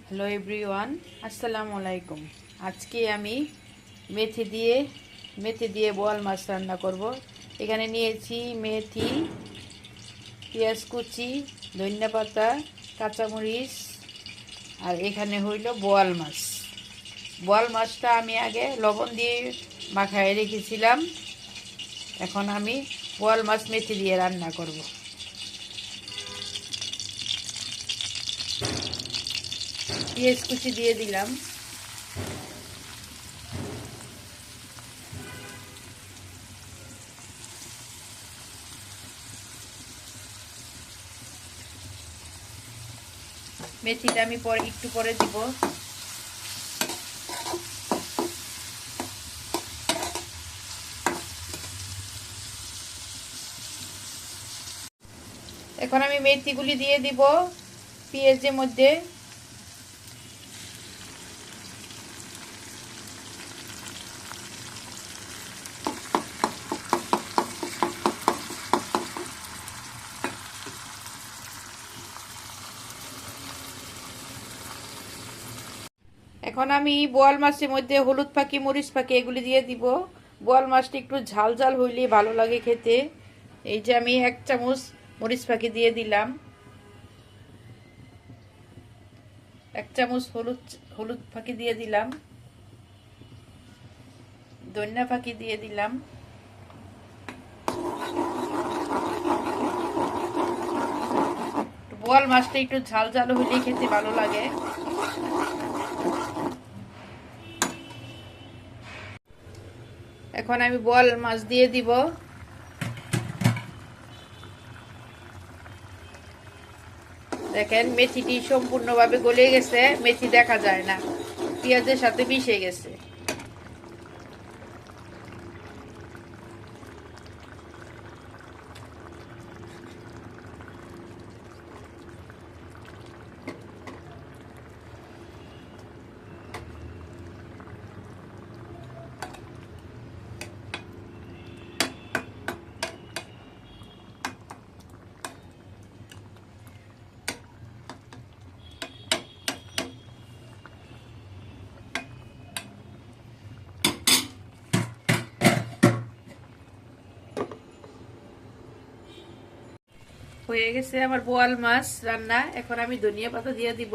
Hello everyone, আসসালামু আলাইকুম। আজকে আমি মেথি দিয়ে বোয়াল মাছ রান্না করব। এখানে নিয়েছি মেথি, পেঁয়াজ কুচি, ধনিয়া পাতা, কাঁচামরিচ, আর এখানে হইল বোয়াল মাছ। বোয়াল মাছটা আমি আগে লবণ দিয়ে মাখায় রেখেছিলাম। এখন আমি বোয়াল মাছ মেথি দিয়ে রান্না করব। পেঁয়াজ কুচি দিয়ে দিলাম, মেথিটা আমি একটু পরে দিব। এখন আমি মেথিগুলি দিয়ে দিব পেঁয়াজের মধ্যে। এখন আমি বোয়াল মাছের মধ্যে হলুদ পাখি, মরিচ পাখি এগুলি দিয়ে দিব। বোয়াল মাছটা একটু ঝাল ঝাল হইলে ভালো লাগে খেতে। এই যে আমি 1 চামচ মরিচ পাখি দিয়ে দিলাম, 1 চামচ হলুদ পাখি দিয়ে দিলাম, ধনিয়া পাখি দিয়ে দিলাম, বোয়াল মাছটা একটু ঝাল ঝাল হইলে খেতে ভালো লাগে। এখন আমি বোয়াল মাছ দিয়ে দিব। দেখেন মেথিটি সম্পূর্ণভাবে গলে গেছে, মেথি দেখা যায় না, পেঁয়াজের সাথে মিশে গেছে। হয়ে গেছে আমার বোয়াল মাছ রান্না। এখন আমি ধনিয়া পাতা দিয়ে দিব।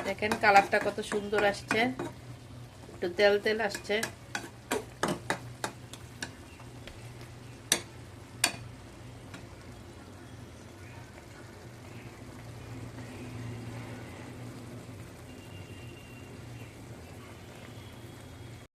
দেখেন কালারটা কত সুন্দর আসছে, একটু তেল তেল আসছে।